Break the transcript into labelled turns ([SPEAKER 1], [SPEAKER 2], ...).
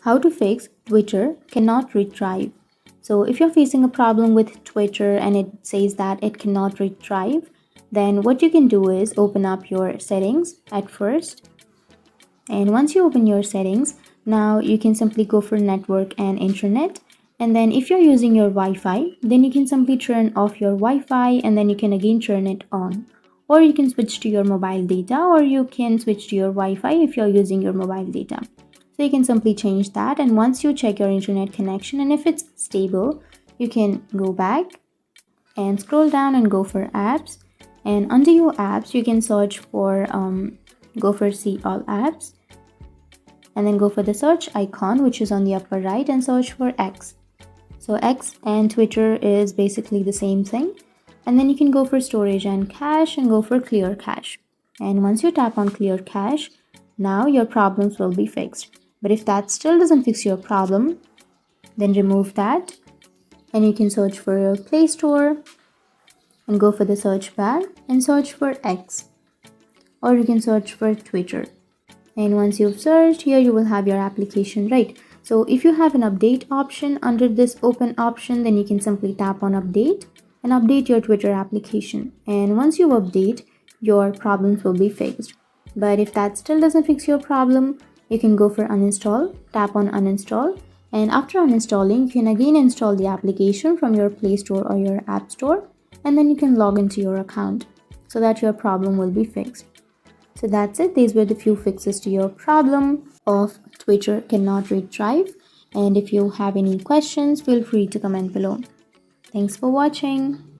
[SPEAKER 1] How to fix Twitter cannot retrieve. So if you're facing a problem with Twitter and it says that it cannot retrieve, then what you can do is open up your settings at first. And once you open your settings, now you can simply go for network and internet. And then if you're using your Wi-Fi, then you can simply turn off your Wi-Fi and then you can again turn it on. Or you can switch to your mobile data, or you can switch to your Wi-Fi if you're using your mobile data. So you can simply change that, and once you check your internet connection and if it's stable, you can go back and scroll down and go for apps. And under your apps, you can search for go for see all apps, and then go for the search icon which is on the upper right and search for X. So X and Twitter is basically the same thing. And then you can go for storage and cache and go for clear cache. And once you tap on clear cache, now your problems will be fixed. But if that still doesn't fix your problem, then remove that and you can search for your Play Store and go for the search bar and search for X, or you can search for Twitter. And once you've searched, here you will have your application, right? So if you have an update option under this open option, then you can simply tap on update and update your Twitter application. And once you update, your problems will be fixed. But if that still doesn't fix your problem, you can go for uninstall, tap on uninstall, and after uninstalling, you can again install the application from your Play Store or your App Store, and then you can log into your account so that your problem will be fixed. So that's it. These were the few fixes to your problem of Twitter cannot retrieve. And if you have any questions, feel free to comment below. Thanks for watching.